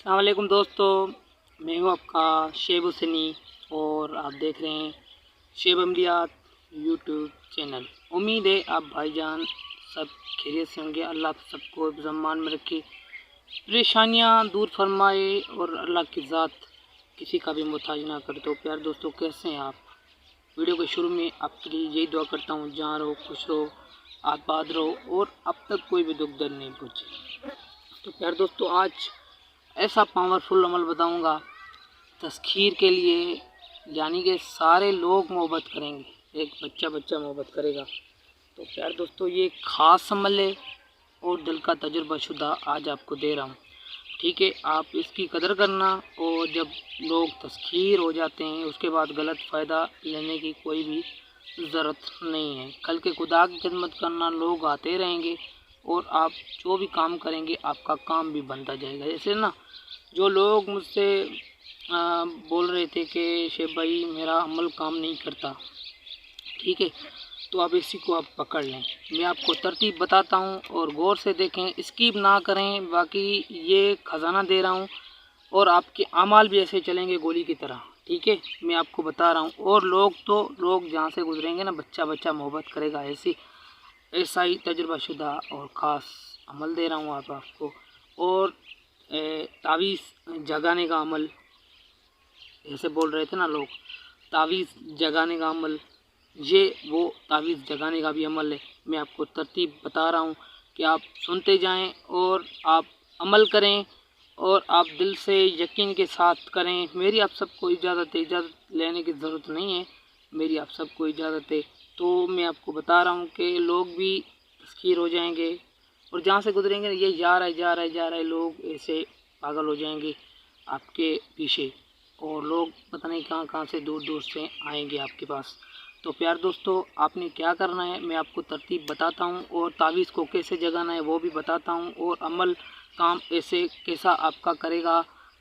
अस्सलाम वालेकुम दोस्तों, मैं हूँ आपका शेब हुसैनी और आप देख रहे हैं शेब अमलियात यूट्यूब चैनल। उम्मीद है आप भाईजान सब खैरियत से होंगे। अल्लाह सबको ज़मान में रखे, परेशानियाँ दूर फरमाए और अल्लाह की ज़ात किसी का भी मोहताज ना करे। तो प्यार दोस्तों, कैसे हैं आप? वीडियो के शुरू में आपके लिए यही दुआ करता हूँ, जहाँ रहो खुश रहो, आबाद रहो और अब तक कोई भी दुख दर्द नहीं पहुँचे। तो प्यार दोस्तों, आज ऐसा पावरफुल अमल बताऊंगा तस्खीर के लिए, यानी कि सारे लोग मोहब्बत करेंगे, एक बच्चा बच्चा मोहब्बत करेगा। तो प्यार दोस्तों, ये ख़ास अमल है और दिल का तजुर्बाशुदा आज आपको दे रहा हूँ। ठीक है, आप इसकी कदर करना। और जब लोग तस्खीर हो जाते हैं उसके बाद गलत फ़ायदा लेने की कोई भी ज़रूरत नहीं है। कल के खुदा की खिदमत करना, लोग आते रहेंगे और आप जो भी काम करेंगे आपका काम भी बनता जाएगा। जैसे ना, जो लोग मुझसे बोल रहे थे कि शेब भाई मेरा अमल काम नहीं करता, ठीक है, तो आप इसी को आप पकड़ लें। मैं आपको तरतीब बताता हूँ और गौर से देखें, स्किप ना करें। बाकी ये ख़जाना दे रहा हूँ और आपके अमाल भी ऐसे चलेंगे गोली की तरह। ठीक है, मैं आपको बता रहा हूँ। और लोग जहाँ से गुजरेंगे ना, बच्चा बच्चा मोहब्बत करेगा। ऐसा ही तजुर्बाशुदा और ख़ास अमल दे रहा हूँ आपको। और तावीज़ जगाने का अमल, जैसे बोल रहे थे ना लोग, तावीज़ जगाने का अमल, ये वो तावीज़ जगाने का भी अमल है। मैं आपको तरतीब बता रहा हूँ कि आप सुनते जाएं और आप अमल करें और आप दिल से यकीन के साथ करें। मेरी आप सबको इजाज़त है, इजाज़त लेने की ज़रूरत नहीं है, मेरी आप सबको इजाज़त है। तो मैं आपको बता रहा हूँ कि लोग भी तस्खीर हो जाएंगे और जहाँ से गुजरेंगे ये जा रहा है, लोग ऐसे पागल हो जाएंगे आपके पीछे। और लोग पता नहीं कहाँ कहाँ से दूर दूर से आएंगे आपके पास। तो प्यार दोस्तों, आपने क्या करना है मैं आपको तरतीब बताता हूँ और तावीज़ को कैसे जगाना है वो भी बताता हूँ, और अमल काम ऐसे कैसा आपका करेगा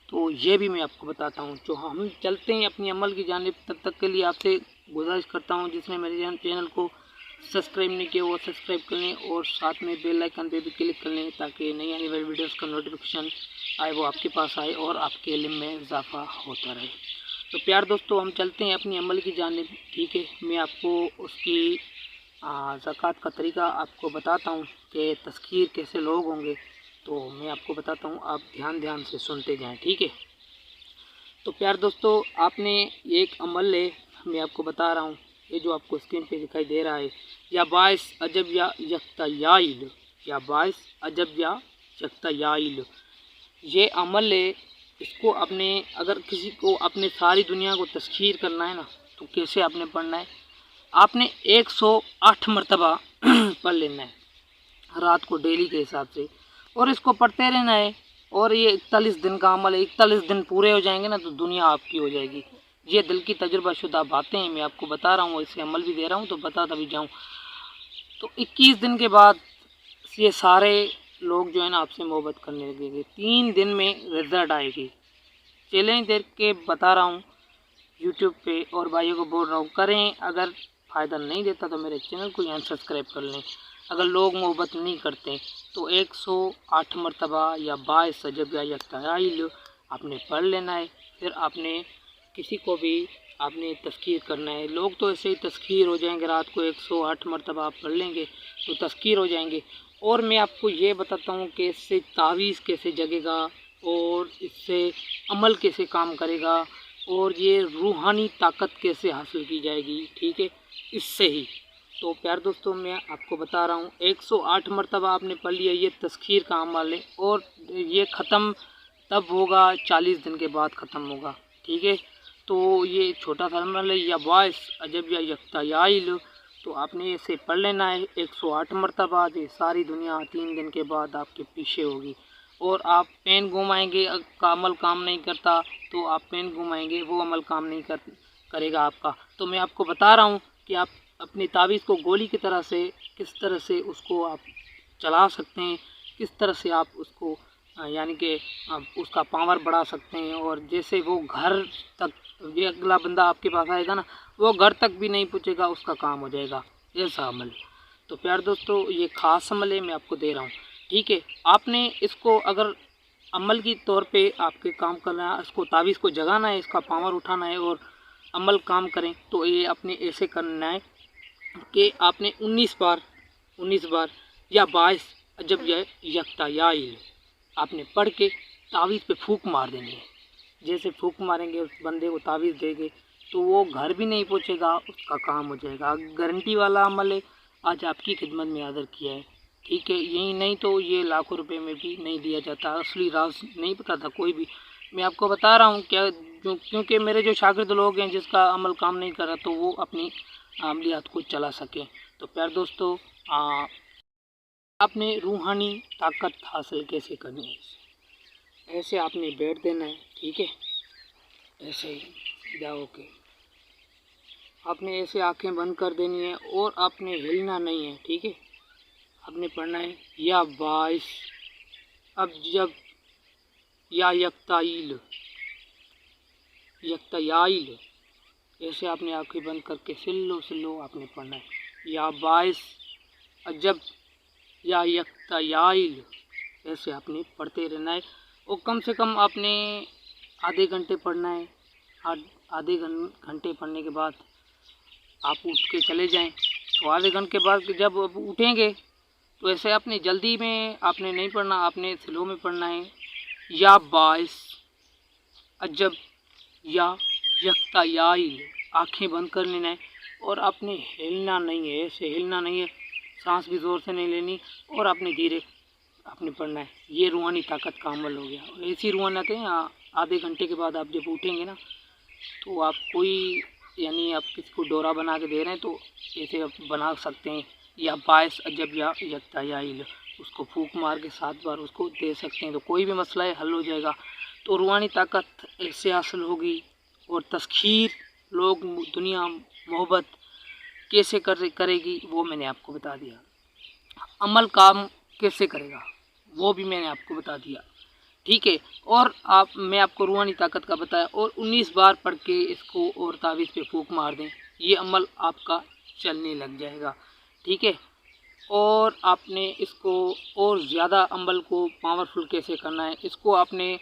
तो ये भी मैं आपको बताता हूँ। जो हम चलते हैं अपनी अमल की जानिब, तब तक के लिए आपसे गुजारिश करता हूँ जिसने मेरे चैनल को सब्सक्राइब नहीं किया वो सब्सक्राइब कर लें और साथ में बेल आइकन पे भी क्लिक कर लें, ताकि नई आने वाली वीडियोस का नोटिफिकेशन आए, वो आपके पास आए और आपके इल्म में इजाफा होता रहे। तो प्यार दोस्तों, हम चलते हैं अपनी अमल की जानिब। ठीक है, मैं आपको उसकी ज़कात का तरीका आपको बताता हूँ कि तस्खीर कैसे लोग होंगे। तो मैं आपको बताता हूँ, आप ध्यान से सुनते जाएं। ठीक है, तो प्यार दोस्तों, आपने एक अमल है, मैं आपको बता रहा हूँ, ये जो आपको स्क्रीन पे दिखाई दे रहा है, या बाइस अजब या यख्तायाइल, या बाइस अजब या यख्तायाइल, ये अमल है। इसको आपने, अगर किसी को अपने सारी दुनिया को तस्खीर करना है ना, तो कैसे आपने पढ़ना है, आपने 108 मरतबा पढ़ लेना है रात को डेली के हिसाब से, और इसको पढ़ते रहना है। और ये 41 दिन का अमल है, 41 दिन पूरे हो जाएंगे ना तो दुनिया आपकी हो जाएगी। ये दिल की तजुर्बाशुदा बातें हैं, मैं आपको बता रहा हूँ, इससे अमल भी दे रहा हूँ तो बताता भी जाऊँ। तो 21 दिन के बाद ये सारे लोग जो है ना आपसे मोहब्बत करने लगेंगे। 3 दिन में रिजल्ट आएगी। चैलेंज दे के बता रहा हूँ यूट्यूब पे, और भाइयों को बोल रहा हूँ करें। अगर फ़ायदा नहीं देता तो मेरे चैनल को यहाँ सब्सक्राइब कर लें। अगर लोग मोहब्बत नहीं करते तो 108 मरतबा या 22 अजब या यख्तायाइल आपने पढ़ लेना है। फिर आपने किसी को भी आपने तस्खीर करना है। लोग तो ऐसे ही तस्खीर हो जाएंगे, रात को 108 मरतबा आप पढ़ लेंगे तो तस्खीर हो जाएंगे। और मैं आपको ये बताता हूँ कि इससे तावीज़ कैसे जगेगा और इससे अमल कैसे काम करेगा और ये रूहानी ताकत कैसे हासिल की जाएगी। ठीक है, इससे ही। तो प्यार दोस्तों, मैं आपको बता रहा हूँ 108 मरतबा आपने पढ़ लिया, ये तस्खीर का अमल है और ये ख़त्म तब होगा 40 दिन के बाद ख़त्म होगा। ठीक है, तो ये छोटा सा अमल है, या बाइस अजब या यख्तायाइल, तो आपने इसे पढ़ लेना है 108 मरतबा। ये सारी दुनिया 3 दिन के बाद आपके पीछे होगी। और आप पेन घुमाएंगे, का अमल काम नहीं करता तो आप पेन घुमाएंगे, वो अमल काम नहीं करेगा आपका। तो मैं आपको बता रहा हूँ कि आप अपनी तावीज़ को गोली की तरह से किस तरह से उसको आप चला सकते हैं, किस तरह से आप उसको यानी कि आप उसका पावर बढ़ा सकते हैं। और जैसे वो घर तक, ये अगला बंदा आपके पास आएगा ना, वो घर तक भी नहीं पूछेगा, उसका काम हो जाएगा, ऐसा अमल। तो प्यार दोस्तों, ये ख़ास अमल है, मैं आपको दे रहा हूँ। ठीक है, आपने इसको अगर अमल की तौर पे आपके काम करना है, इसको तावीज़ को जगाना है, इसका पावर उठाना है और अमल काम करें। तो ये अपने ऐसे करना है कि आपने 19 बार या 22 जब यह यकता या इल आपने पढ़ के तावीज़ पे फूंक मार देनी है। जैसे फूंक मारेंगे उस बंदे को तावीज़ देंगे तो वो घर भी नहीं पहुंचेगा, उसका काम हो जाएगा। गारंटी वाला अमल है, आज आपकी खिदमत में हाज़िर किया है। ठीक है, यही नहीं तो ये लाखों रुपए में भी नहीं दिया जाता। असली राज नहीं पता था कोई भी, मैं आपको बता रहा हूँ क्या, क्योंकि मेरे जो शागिर्द लोग हैं जिसका अमल काम नहीं कर रहा तो वो अपनी अमलियात को चला सकें। तो प्यार दोस्तों, आपने रूहानी ताकत हासिल कैसे करनी है, ऐसे आपने बैठ देना है। ठीक है, ऐसे ही सीधा होके आपने ऐसे आंखें बंद कर देनी है और आपने हिलना नहीं है। ठीक है, आपने पढ़ना है या 22 अब जब या यकताइल ऐसे आपने आंखें बंद करके सिल्लो आपने पढ़ना है या 22 अजब या यकताइल ऐसे आपने पढ़ते रहना है। और कम से कम आपने आधे घंटे पढ़ना है। आधे घंटे पढ़ने के बाद आप उठ के चले जाएं। तो आधे घंटे के बाद जब उठेंगे तो ऐसे आपने जल्दी में आपने नहीं पढ़ना, आपने स्लो में पढ़ना है या 22 अजब या यकताइल आँखें बंद कर लेना है और आपने हिलना नहीं है, ऐसे हिलना नहीं है, सांस भी ज़ोर से नहीं लेनी और आपने धीरे आपने पढ़ना है। ये रूहानी ताकत का अमल हो गया। और ऐसी रूहानियत है आधे घंटे के बाद आप जब उठेंगे ना तो आप कोई यानी आप किसी को डोरा बना के दे रहे हैं तो ऐसे आप बना सकते हैं या 22 अजब या यकताइल उसको फूंक मार के 7 बार उसको दे सकते हैं तो कोई भी मसला है हल हो जाएगा। तो रूहानी ताकत ऐसे हासिल होगी। और तस्खीर लोग दुनिया मोहब्बत कैसे करेगी वो मैंने आपको बता दिया। अमल काम कैसे करेगा वो भी मैंने आपको बता दिया। ठीक है, और मैं आपको रूहानी ताकत का बताया और 19 बार पढ़ के इसको और तावीज़ पे फूंक मार दें, ये अमल आपका चलने लग जाएगा। ठीक है, और आपने इसको और ज़्यादा अमल को पावरफुल कैसे करना है, इसको आपने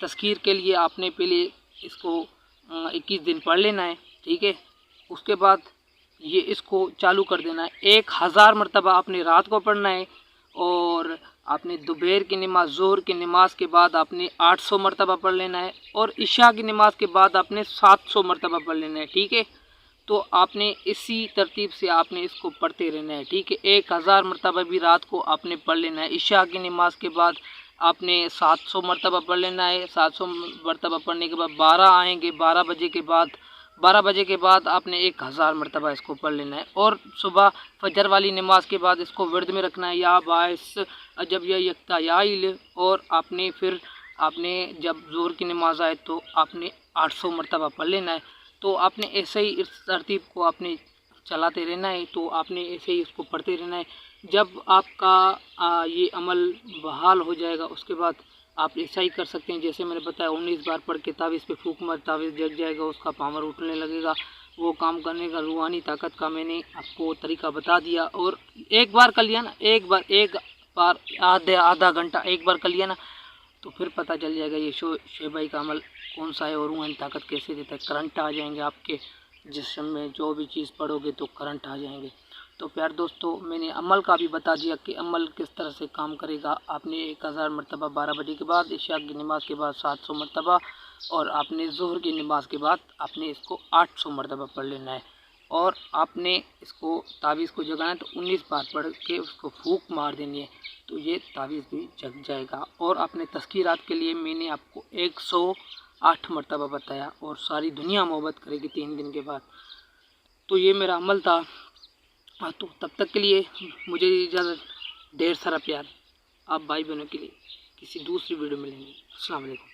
तस्कीर के लिए आपने पहले इसको 21 दिन पढ़ लेना है। ठीक है, उसके बाद ये इसको चालू कर देना है। 1000 मरतबा आपने रात को पढ़ना है और आपने दोपहर की नमाज ज़ोहर की नमाज के बाद आपने 800 मरतबा पढ़ लेना है और इशा की नमाज के बाद आपने 700 मरतबा पढ़ लेना है। ठीक है, तो आपने इसी तरतीब से आपने इसको पढ़ते रहना है। ठीक है, 1000 मरतबा भी रात को आपने पढ़ लेना है। इशा की नमाज के बाद आपने 700 मरतबा पढ़ लेना है। 700 मरतबा पढ़ने के बाद 12 आएंगे, 12 बजे के बाद आपने 1000 मरतबा इसको पढ़ लेना है। और सुबह फजर वाली नमाज के बाद इसको विर्द में रखना है या 22 अजब या यकताइल। और आपने फिर आपने जब ज़ोहर की नमाज आए तो आपने 800 मरतबा पढ़ लेना है। तो आपने ऐसे ही इस तरतीब को आपने चलाते रहना है। तो आपने ऐसे ही इसको पढ़ते रहना है। जब आपका ये अमल बहाल हो जाएगा उसके बाद आप ऐसा ही कर सकते हैं जैसे मैंने बताया। 19 बार पढ़ के तावीज़ पे फूंक मार, तावीज़ जग जाएगा, उसका पावर उठने लगेगा। वो काम करने का रूहानी ताकत का मैंने आपको तरीका बता दिया। और एक बार कर लिया ना, एक बार आधा घंटा एक बार कर लिया ना तो फिर पता चल जाएगा ये शेब भाई का अमल कौन सा है और रूहानी ताकत कैसे देता है। करंट आ जाएंगे आपके जिस्म में, जो भी चीज़ पढ़ोगे तो करंट आ जाएंगे। तो प्यार दोस्तों, मैंने अमल का भी बता दिया कि अमल किस तरह से काम करेगा। आपने 1000 मरतबा 12 बजे के बाद, इशा की नमाज के बाद 700 मरतबा और आपने ज़ोहर की नमाज के बाद आपने इसको 800 मरतबा पढ़ लेना है। और आपने इसको तावीज़ को जगाना है तो 19 बार पढ़ के उसको फूंक मार देनी है तो ये तावीज़ भी जग जाएगा। और अपने तस्कीरात के लिए मैंने आपको 108 मरतबा बताया और सारी दुनिया मोहब्बत करेगी 3 दिन के बाद। तो ये मेरा अमल था। तो तब तक के लिए मुझे इजाज़त, ढेर सारा प्यार आप भाई बहनों के लिए। किसी दूसरी वीडियो में मिलेंगे। अस्सलाम वालेकुम।